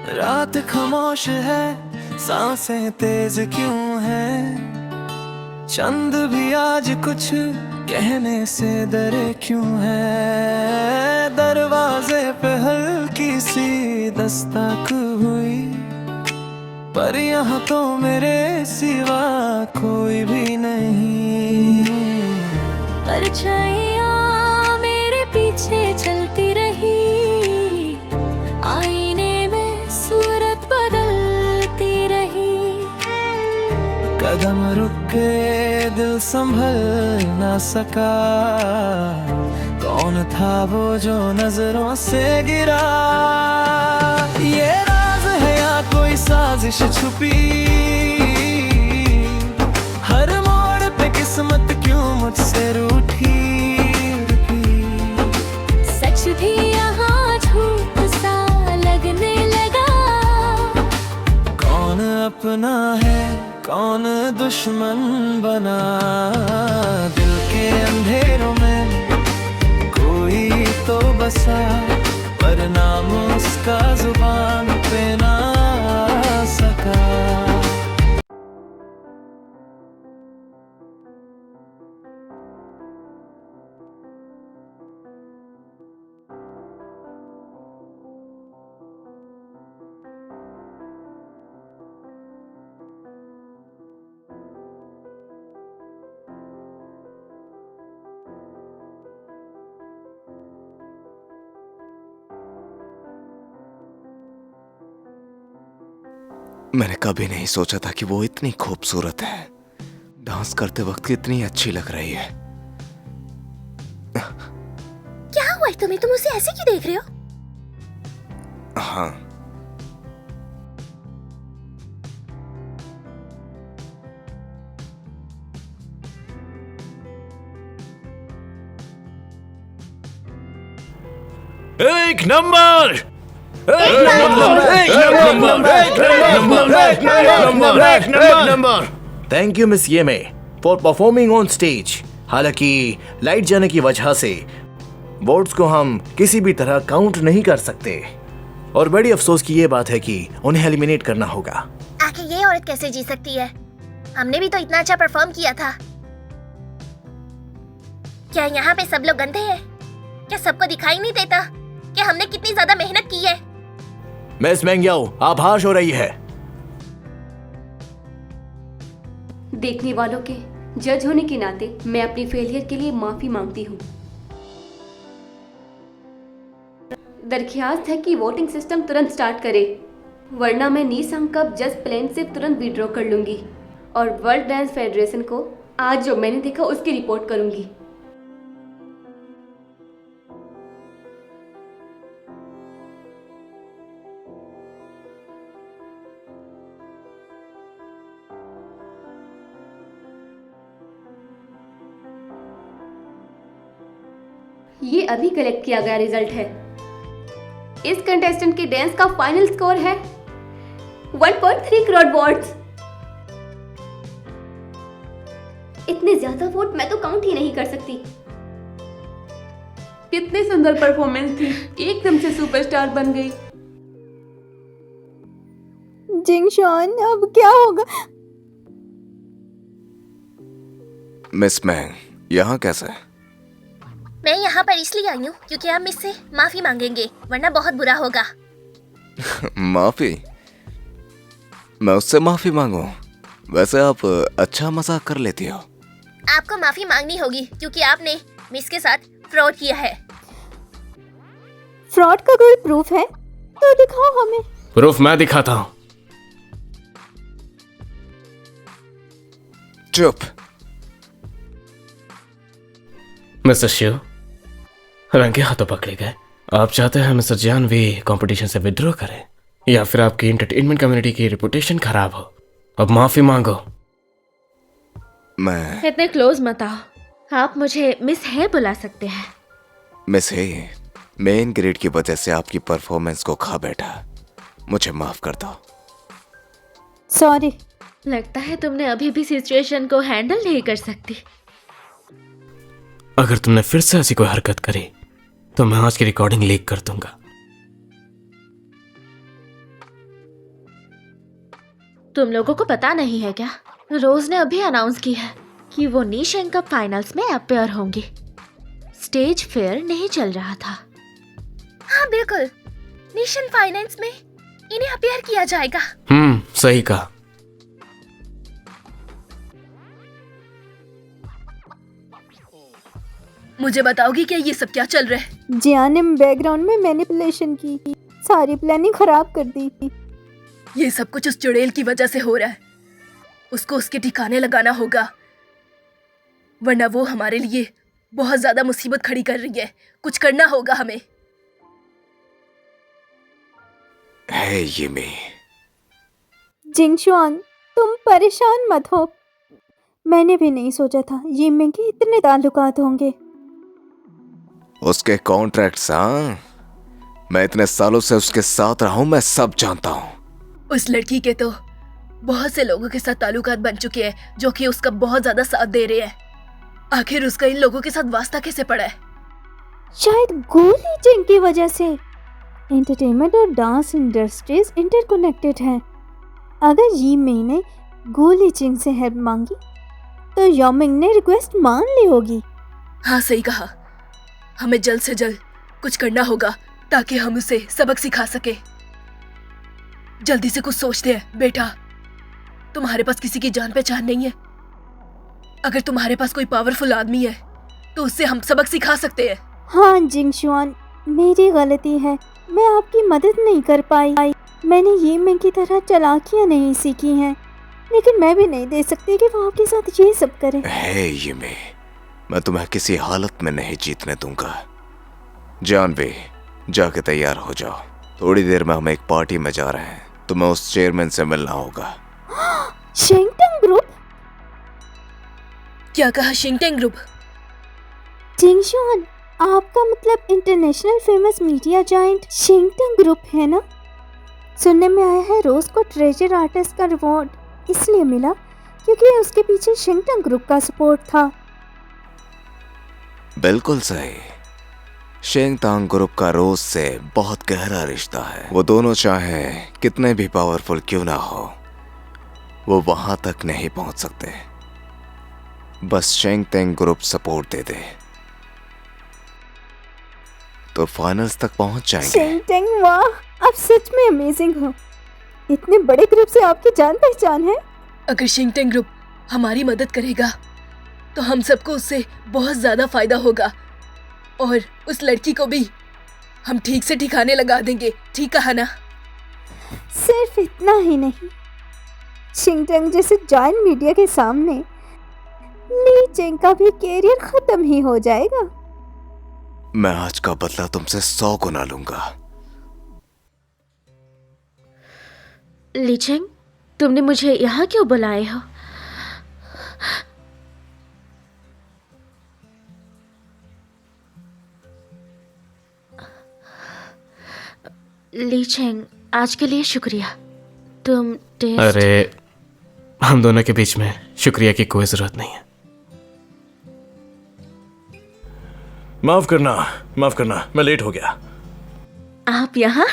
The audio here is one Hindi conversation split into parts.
रात खामोश है, सांसें तेज क्यों है। चंद भी आज कुछ कहने से डरे क्यों है। दरवाजे पे हल्की सी दस्तक हुई, पर यहाँ तो मेरे सिवा कोई भी नहीं। परछाइयाँ मेरे पीछे चलती रही, आईने में सूरत बदलती रही। कदम रुक के दिल संभल ना सका, कौन था वो जो नजरों से गिरा। ये राज है या कोई साजिश छुपी, हर मोड़ पे किस्मत क्यों मुझसे रूठी। सच भी यहाँ झूठ सा लगने लगा, कौन अपना है कौन दुश्मन बना। दिल के अंधेरों में कोई तो बसा, पर नाम उसका जुबान पे ना सका। मैंने कभी नहीं सोचा था कि वो इतनी खूबसूरत है। डांस करते वक्त कितनी अच्छी लग रही है। क्या हुआ है तुम्हें? तुम उसे ऐसे क्यों देख रहे हो? हाँ, एक number thank you miss Yeme for performing on stage. हालांकि लाइट जाने की वजह से वोट्स को हम किसी भी तरह काउंट नहीं कर सकते, और बड़ी अफसोस की ये बात है कि उन्हें एलिमिनेट करना होगा। आखिर ये औरत कैसे जी सकती है? हमने भी तो इतना अच्छा परफॉर्म किया था। क्या यहाँ पे सब लोग गंदे हैं? क्या सबको दिखाई नहीं देता कि हमने कितनी ज्यादा मेहनत की है? मिस मेंग्याओ, आप हाश हो रही है। देखने वालों के जज होने के नाते मैं अपनी फेलियर के लिए माफी मांगती हूँ। दरख्वास्त है कि वोटिंग सिस्टम तुरंत स्टार्ट करे, वरना मैं नीसांग कप जज प्लेन से तुरंत विड्रॉ कर लूंगी और वर्ल्ड डांस फेडरेशन को आज जो मैंने देखा उसकी रिपोर्ट करूंगी। ये अभी कलेक्ट किया गया रिजल्ट है। इस कंटेस्टेंट के डांस का फाइनल स्कोर है 1.3 करोड़ वोट्स। इतने ज्यादा वोट मैं तो काउंट ही नहीं कर सकती। कितनी सुंदर परफॉर्मेंस थी, एकदम से सुपरस्टार बन गई। जिंगशॉन, अब क्या होगा? मिस मैंग, यहाँ कैसे? मैं यहाँ पर इसलिए आई हूँ क्योंकि आप मुझसे माफी मांगेंगे, वरना बहुत बुरा होगा। माफी? मैं उससे माफी मांगू? वैसे आप अच्छा मजाक कर लेती हो। आपको माफी मांगनी होगी क्योंकि आपने मिस के साथ फ्रॉड किया है। फ्रॉड का कोई प्रूफ है तो दिखाओ हमें। प्रूफ मैं दिखाता हूँ। चुप। मिस्टर शिव, रंगे हाथों पकड़े गए। आप चाहते हैं मिस्टर जानवी कंपटीशन से विड्रॉ करें, या फिर आपकी एंटरटेनमेंट कम्युनिटी की रेपुटेशन खराब हो? अब माफी मांगो। मैं इतने क्लोज मत आओ। आप मुझे मिस है बुला सकते हैं। मिस है, मेन ग्रेड की वजह से आपकी परफॉर्मेंस को खा बैठा। मुझे माफ कर दो। सॉरी। लगता है तुमने अभी भी सिचुएशन को हैंडल नहीं कर सकती। अगर तुमने फिर से ऐसी कोई हरकत करी तो मैं आज की रिकॉर्डिंग लीक कर दूंगा। तुम लोगों को पता नहीं है क्या? रोज ने अभी अनाउंस की है कि वो नीशेंग कप फाइनल्स में अपेयर होंगी। स्टेज फेयर नहीं चल रहा था। हाँ बिल्कुल, नेशन फाइनेंस में इन्हें अपेयर किया जाएगा। सही कहा। मुझे बताओगी क्या ये सब क्या चल रहा है? जियान ने बैकग्राउंड में मैनिपुलेशन की, सारी प्लानिंग खराब कर दी। ये सब कुछ उस चुड़ैल की वजह से हो रहा है। उसको उसके ठिकाने लगाना होगा, वरना वो हमारे लिए बहुत ज्यादा मुसीबत खड़ी कर रही है। कुछ करना होगा हमें। है यिमी, जिंगशुआन, तुम परेशान मत हो। मैंने भी नहीं सोचा था यिमी के इतने ताल्लुकात होंगे। उसके कॉन्ट्रैक्ट्स, हाँ, मैं इतने सालों से उसके साथ रहा हूं, मैं सब जानता हूं। उस लड़की के तो बहुत से लोगों के साथ ताल्लुकात बन चुके हैं जो कि उसका बहुत ज्यादा साथ दे रहे हैं। आखिर उसका इन लोगों के साथ वास्ता कैसे पड़ा है? शायद गोली चिंग की वजह से। एंटरटेनमेंट और डांस इंडस्ट्रीज इंटरकनेक्टेड हैं। अगर यिमी ने गोली चिंग से हेल्प मांगी तो योमिंग ने रिक्वेस्ट मान ली होगी। हाँ सही कहा, हमें जल्द से जल्द कुछ करना होगा ताकि हम उसे सबक सिखा सके। जल्दी से कुछ सोचते हैं। बेटा, तुम्हारे पास किसी की जान पहचान नहीं है? अगर तुम्हारे पास कोई पावरफुल आदमी है तो उससे हम सबक सिखा सकते हैं। हाँ जिंगशुआन, मेरी गलती है, मैं आपकी मदद नहीं कर पाई। मैंने यिमी की तरह चालाकियां नहीं सीखी हैं, लेकिन मैं भी नहीं दे सकती कि वो आपके साथ ये सब करे। है यिमी, मैं तुम्हें किसी हालत में नहीं जीतने दूंगा। जानवी, जाके तैयार हो जाओ, थोड़ी देर में हम एक पार्टी में जा रहे हैं, तुम्हें उस चेयरमैन से मिलना होगा। Shingtung group? क्या कहा? Shingteng group? जिंगशुआन, आपका मतलब international famous media giant Shingtung group है ना? सुनने में आया है रोज को ट्रेजर आर्टिस्ट का रिवॉर्ड इसलिए मिला क्योंकि उसके पीछे शिंगटंग ग्रुप का सपोर्ट था। बिल्कुल सही। शेंगतांग ग्रुप का रोज से बहुत गहरा रिश्ता है। वो दोनों चाहे कितने भी पावरफुल क्यों ना हो, वो वहां तक नहीं पहुंच सकते। बस शेंगतांग ग्रुप सपोर्ट दे दे तो फाइनल्स तक पहुंच जाएंगे। शिंगटंग, वाह, आप सच में अमेजिंग हो। इतने बड़े ग्रुप से आपकी जान पहचान है। अगर शिंगटेंग ग्रुप हमारी मदद करेगा तो हम सबको उससे बहुत ज्यादा फायदा होगा और उस लड़की को भी हम ठीक से ठिकाने लगा देंगे। ठीक कहा ना? सिर्फ इतना ही नहीं, शिंगटंग जैसे जायंट मीडिया के सामने ली चिंग का भी कैरियर खत्म ही हो जाएगा। मैं आज का बदला तुमसे 100 गुना लूंगा। लीचेंग, तुमने मुझे यहाँ क्यों बुलाए हो? लीचेंग, आज के लिए शुक्रिया। तुम टेस्ट... अरे, हम दोनों के बीच में शुक्रिया की कोई जरूरत नहीं है। माफ करना, मैं लेट हो गया। आप यहाँ?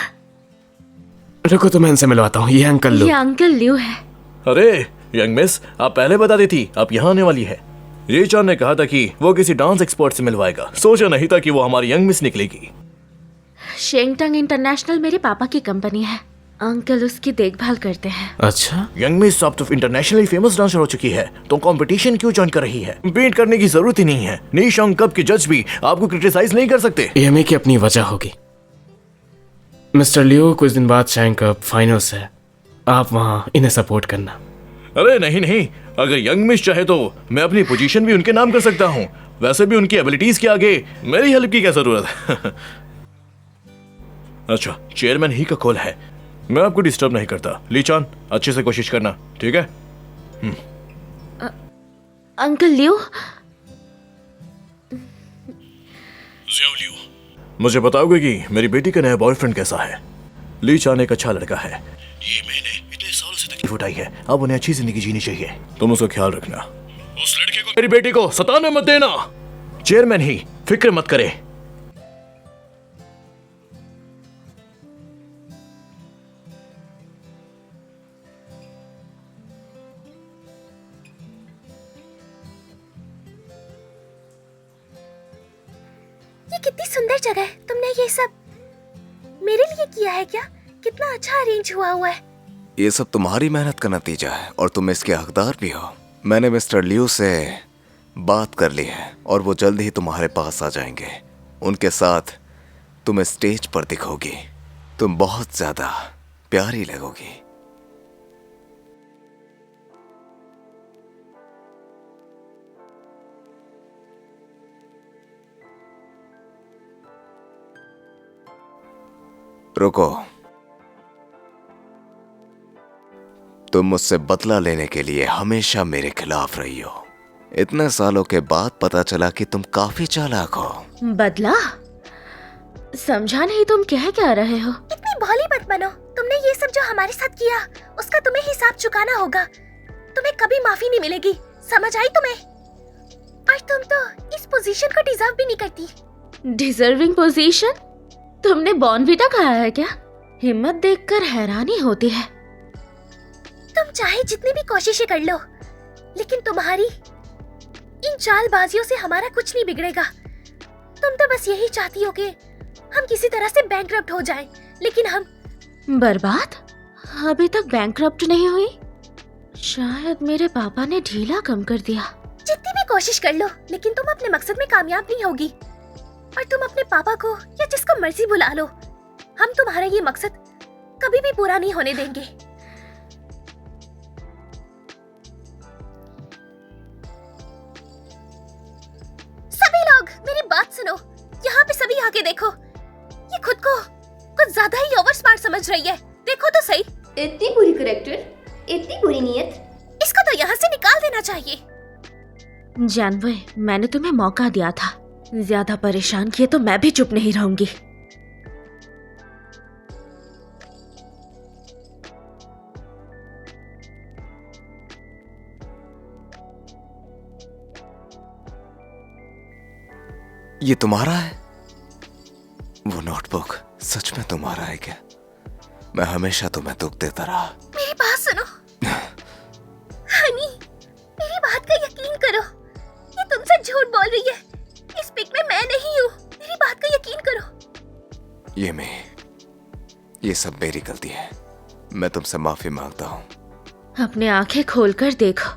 रुको तो मैं इनसे मिलवाता हूँ। ये अंकल लो। ये अंकल ल्यू है। अरे यंग मिस, आप पहले बता देती आप यहाँ आने वाली है। ये चांद ने कहा था कि वो किसी डांस एक्सपर्ट से मिलवाएगा। सोचा नहीं था कि वो हमारी यंग मिस निकलेगी। शेंगटंग इंटरनेशनल मेरे पापा की कंपनी है। अंकल उसकी देखभाल करते हैं। अच्छा, यंग मिस अब तो इंटरनेशनली फेमस डांसर हो चुकी है, तो कंपटीशन क्यों ज्वाइन कर रही है? बीट करने की जरूरत ही नहीं है। नीशेंग कप के जज भी आपको क्रिटिसाइज नहीं कर सकते। यमी की अपनी वजह होगी। मिस्टर लियो, कुछ दिन बाद शेंग कप फाइनल्स है, आप वहाँ इन्हें सपोर्ट करना। अरे नहीं, अगर यंग मिस चाहे तो मैं अपनी पोजीशन भी उनके नाम कर सकता हूँ। वैसे भी उनकी एबिलिटीज के आगे मेरी हेल्प की क्या जरूरत है? अच्छा, चेयरमैन ही का कॉल है, मैं आपको डिस्टर्ब नहीं करता। लीचान, अच्छे से कोशिश करना, ठीक है? अंकल ल्यू, मुझे बताओगे कि मेरी बेटी का नया बॉयफ्रेंड कैसा है? लीचान एक अच्छा लड़का है। ये मैंने इतने साल से तकलीफ उठाई है, अब उन्हें अच्छी जिंदगी जीनी चाहिए। तुम उसका ख्याल रखना। उस लड़के को, मेरी बेटी को सताने मत देना। चेयरमैन ही फिक्र मत करे। ये कितनी सुंदर जगह है। तुमने ये सब मेरे लिए किया है क्या? कितना अच्छा अरेंज हुआ है। ये सब तुम्हारी मेहनत का नतीजा है और तुम इसके हकदार भी हो। मैंने मिस्टर लियू से बात कर ली है और वो जल्द ही तुम्हारे पास आ जाएंगे। उनके साथ तुम स्टेज पर दिखोगी। तुम बहुत ज्यादा प्यारी लगोगी। रुको, तुम मुझसे बदला लेने के लिए हमेशा मेरे खिलाफ रही हो। इतने सालों के बाद पता चला कि तुम काफी चालाक हो। बदला? समझा नहीं, तुम कह क्या रहे हो? इतनी भोली मत बनो। तुमने ये सब जो हमारे साथ किया उसका तुम्हें हिसाब चुकाना होगा। तुम्हें कभी माफी नहीं मिलेगी, समझ आई तुम्हें? और तुम तो इस पोजीशन को डिजर्व भी नहीं करती। Deserving position? तुमने बॉर्नवीटा खाया है क्या? हिम्मत देखकर हैरानी होती है। तुम चाहे जितनी भी कोशिशें कर लो, लेकिन तुम्हारी इन चालबाजियों से हमारा कुछ नहीं बिगड़ेगा। तुम तो बस यही चाहती हो कि हम किसी तरह से बैंकरप्ट हो जाएं, लेकिन हम बर्बाद? अभी तक बैंकरप्ट नहीं हुई? शायद मेरे पापा ने ढीला कम कर दिया। जितनी भी कोशिश कर लो, लेकिन तुम अपने मकसद में कामयाब नहीं होगी। और तुम अपने पापा को या जिसको मर्जी बुला लो, हम तुम्हारा ये मकसद कभी भी पूरा नहीं होने देंगे। सभी लोग मेरी बात सुनो। यहाँ पे सभी आके देखो। ये खुद को कुछ ज्यादा ही ओवर स्मार्ट समझ रही है। देखो तो सही। इतनी बुरी करैक्टर, इतनी बुरी नीयत। इसको तो यहाँ से निकाल देना चाहिए। जानवे, मैंने तुम्हें मौका दिया था। ज्यादा परेशान किए तो मैं भी चुप नहीं रहूंगी। ये तुम्हारा है? वो नोटबुक सच में तुम्हारा है क्या? मैं हमेशा तुम्हें दुख देता रहा। मेरी बात सुनो। हनी, मेरी बात का यकीन करो। ये तुमसे झूठ बोल रही है। इस पिक में मैं नहीं हूँ। मेरी बात का यकीन करो। ये सब मेरी गलती है। मैं तुमसे माफी मांगता हूँ। अपने आंखें खोलकर देखो।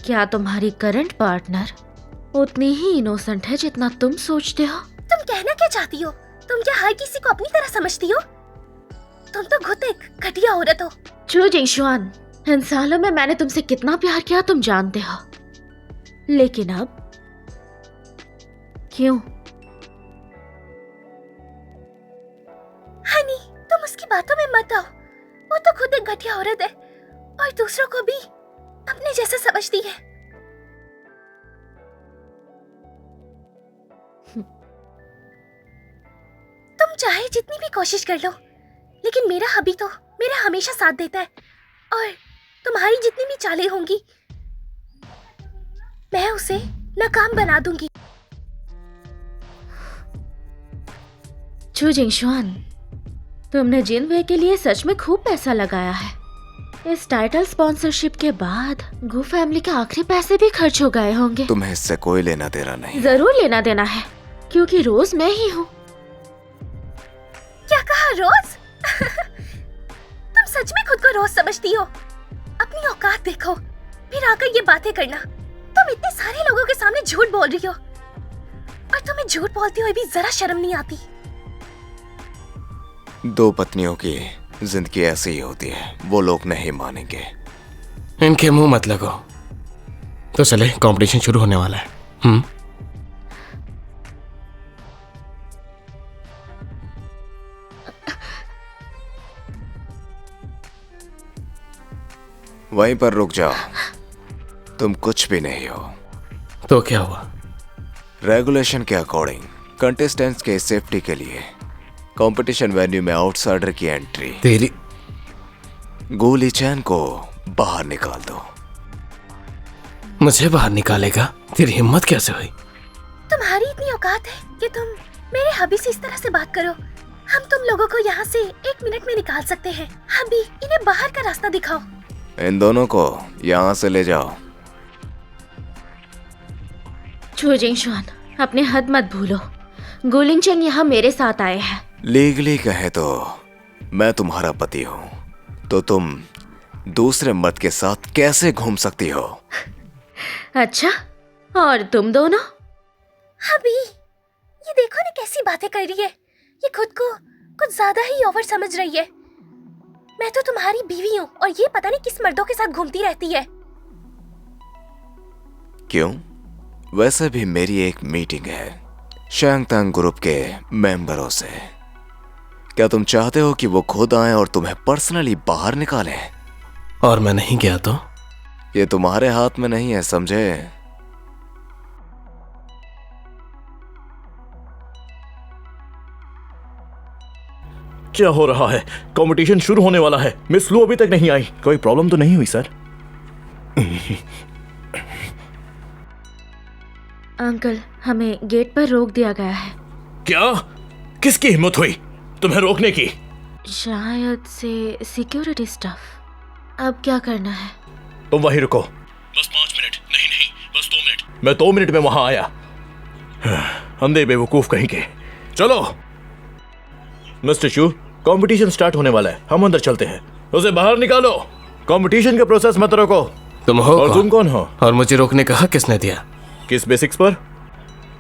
क्या तुम्हारी करंट पार्टनर उतनी ही इनोसेंट है जितना तुम सोचते हो? तुम कहना क्या चाहती हो? तुम क्या हर किसी को अपनी तरह समझती हो? तुम तो खुद एक घटिया औरत हो। चू जिंगशुआन, इन सालों में मैंने तुमसे कितना प्यार किया तुम जानते हो, लेकिन अब क्यों? हनी, तुम उसकी बातों में मत आओ। वो तो खुद एक घटिया औरत है और दूसरों को भी अपने जैसा समझती है। तुम चाहे जितनी भी कोशिश कर लो, लेकिन मेरा हबी तो मेरा हमेशा साथ देता है। और तुम्हारी जितनी भी चालें होंगी, मैं उसे नाकाम बना दूंगी। चू जिंगशुआन, तुमने जिनवे के लिए सच में खूब पैसा लगाया है। इस टाइटल स्पॉन्सरशिप के बाद गू फैमिली के आखिरी पैसे भी खर्च हो गए होंगे। तुम्हें इससे कोई लेना देना नहीं। जरूर लेना देना है, क्योंकि रोज मैं ही हूँ। क्या कहा, रोज? तुम सच में खुद को रोज समझती हो? अपनी औकात देखो, फिर आकर ये बातें करना। तुम इतने सारे लोगों के सामने झूठ बोल रही हो, और तुम्हें झूठ बोलते हुए भी जरा शर्म नहीं आती। दो पत्नियों की जिंदगी ऐसी ही होती है, वो लोग नहीं मानेंगे। इनके मुंह मत लगो। तो चले, कंपटीशन शुरू होने वाला है। वहीं पर रुक जाओ। तुम कुछ भी नहीं हो। तो क्या हुआ? रेगुलेशन के अकॉर्डिंग कंटेस्टेंट्स के सेफ्टी के लिए कंपटीशन वेन्यू में आउटसाइडर की एंट्री। तेरी गू लीचैन को बाहर निकाल दो। मुझे बाहर निकालेगा? तेरी हिम्मत कैसे हुई? तुम्हारी इतनी औकात है कि तुम मेरे हबी से इस तरह से बात करो? हम तुम लोगों को यहाँ से 1 मिनट में निकाल सकते हैं। हबी, इन्हें बाहर का रास्ता दिखाओ। इन दोनों को यहाँ से ले जाओ। चू जिंगशुआन, अपने हद मत भूलो। गुलिन चंग यहाँ मेरे साथ आए हैं। लीगली कहे तो मैं तुम्हारा पति हूँ, तो तुम दूसरे मर्द के साथ कैसे घूम सकती हो? अच्छा, और तुम दोनों? अभी ये देखो ना कैसी बातें कर रही है। ये खुद को कुछ ज्यादा ही ओवर समझ रही है। मैं तो तुम्हारी बीवी हूँ और ये पता नहीं किस मर्दों के साथ घूमती रहती है। क्यों? वैसे भी मेरी एक मीटिंग है शैंगतांग ग्रुप के मेंबरों से। क्या तुम चाहते हो कि वो खुद आए और तुम्हें पर्सनली बाहर निकालें? और मैं नहीं गया तो? ये तुम्हारे हाथ में नहीं है, समझे? क्या हो रहा है? कंपटीशन शुरू होने वाला है। मिस लू अभी तक नहीं आई। कोई प्रॉब्लम तो नहीं हुई सर? अंकल, हमें गेट पर रोक दिया गया है। क्या? किसकी हिम्मत हुई तुम्हें रोकने की? शायद से सिक्योरिटी स्टाफ। अब क्या करना है? तुम वहीं रुको। बस 5 मिनट। नहीं, बस 2 मिनट। मैं 2 मिनट में वहां आया। अंधे बेवकूफ कहीं के। चलो मिस्टर शू, कंपटीशन स्टार्ट होने वाला है। हम अंदर चलते हैं। उसे बाहर निकालो। कंपटीशन का प्रोसेस मत रोको। तुम हो और कौन? तुम कौन हो? और मुझे रोकने का हक किसने दिया? किस बेसिक्स पर?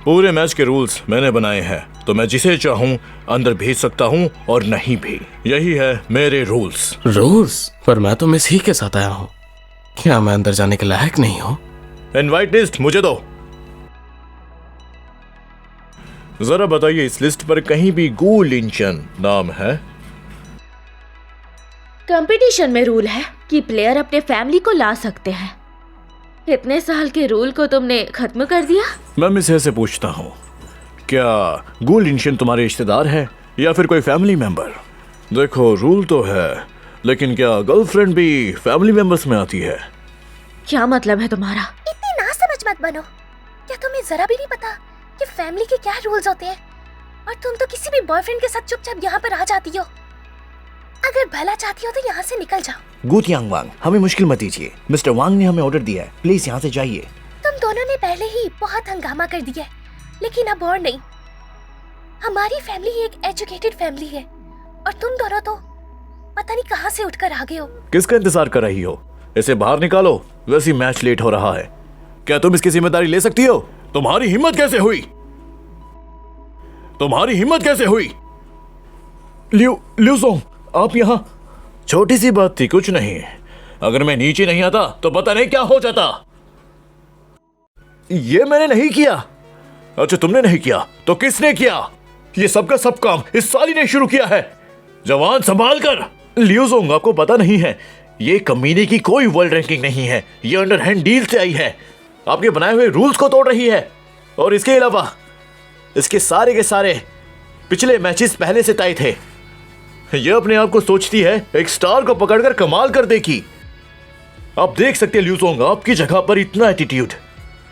पूरे मैच के रूल्स मैंने बनाए हैं, तो मैं जिसे चाहूं अंदर भेज सकता हूं और नहीं भी। यही है मेरे रूल्स। रूल्स? पर मैं तो मिस ही के साथ आया हूँ। क्या मैं अंदर जाने के लायक नहीं हूँ? इनवाइट लिस्ट मुझे दो। जरा बताइए, इस लिस्ट पर कहीं भी गु लिंचन नाम है? कंपटीशन में रूल है कि प्लेयर अपने फैमिली को ला सकते हैं। इतने साल के रूल को तुमने खत्म कर दिया? मैं मिसे से पूछता हूँ, क्या गु लिंचन तुम्हारे रिश्तेदार है या फिर कोई फैमिली मेंबर? देखो, रूल तो है, लेकिन क्या गर्लफ्रेंड भी फैमिली मेंबर्स में आती है? क्या मतलब है तुम्हारा? इतनी ना समझ मत बनो। क्या तुम्हें जरा भी नहीं पता कि फैमिली के क्या रूल्स होते हैं? और तुम तो किसी भी बॉयफ्रेंड के साथ चुपचाप यहाँ पर आ जाती हो। अगर भला चाहती हो तो यहाँ से निकल जाओ। गु तियांग वांग, हमें मुश्किल मत दीजिए। मिस्टर वांग ने हमें ऑर्डर दिया है, प्लीज यहाँ से जाइए। तुम दोनों ने पहले ही बहुत हंगामा कर दिया है, लेकिन अब और नहीं। हमारी फैमिली एक एजुकेटेड फैमिली है और तुम दोनों तो पता नहीं कहाँ से उठकर आ गए हो। किसका इंतजार कर रही हो? इसे बाहर निकालो, वैसे मैच लेट हो रहा है। क्या तुम इसकी जिम्मेदारी ले सकती हो? तुम्हारी हिम्मत कैसे हुई? तुम्हारी हिम्मत कैसे हुई? लिu सोंग, आप यहाँ? छोटी सी बात थी, कुछ नहीं। अगर मैं नीचे नहीं आता तो पता नहीं क्या हो जाता। ये मैंने नहीं किया। अच्छा, तुमने नहीं किया तो किसने किया? ये सबका सब काम इस साली ने शुरू किया है। जवान संभाल कर। लिu सोंग, आपको पता नहीं है, ये कमीने की कोई वर्ल्ड रैंकिंग नहीं है। ये अंडरहैंड डील से आई है। आपके बनाए हुए रूल्स को तोड़ रही है। और इसके अलावा इसके सारे के सारे पिछले मैचेस पहले से तय थे। ये अपने आप को सोचती है एक स्टार को पकड़कर कमाल कर देगी। आप देख सकते हैं लिu सोंग, आपकी जगह पर इतना एटीट्यूड।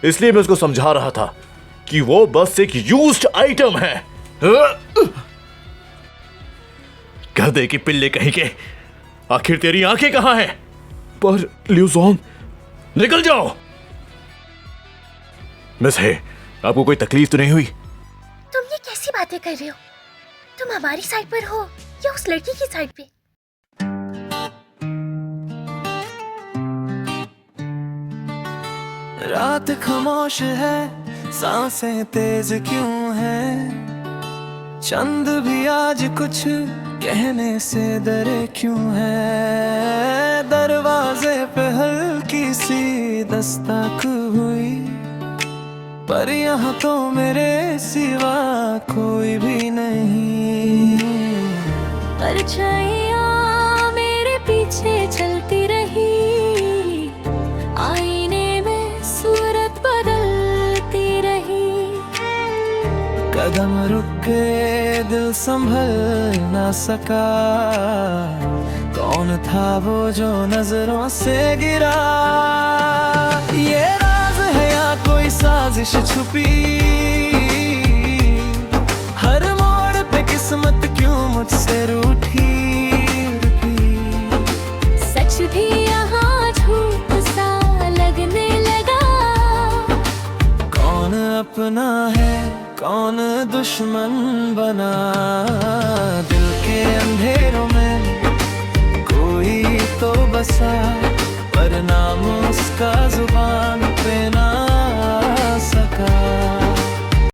इसलिए मैं उसको समझा रहा था कि वो बस एक यूज्ड आइटम है। गधे की पिल्ले कहीं के। आखिर तेरी आंखें कहां हैं? पर लिu सोंग, निकल जाओ। मिस है, आपको कोई तकलीफ तो नहीं हुई? तुम ये कैसी बातें कर रहे हो? तुम हमारी साइड पर हो या उस लड़की की साइड पे? रात खामोश है, सांसें तेज क्यों है? चंद भी आज कुछ कहने से डरे क्यों है? दरवाजे पे हल्की सी दस्तक हुई, पर यहाँ तो मेरे सिवा कोई भी नहीं। परछाइयाँ मेरे पीछे चलती रही, आईने में सूरत बदलती रही। कदम रुक गए, दिल संभल ना सका। कौन था वो जो नजरों से गिरा? ये राज है या कोई साजिश छुपी? हर मोड़ पे किस्मत क्यों मुझसे रूठी? सच भी यहाँ झूठ सा लगने लगा। कौन अपना है कौन दुश्मन बना, दिल के अंधेरों में कोई तो बसा, पर नाम उसका जुबान पे ना आ सका।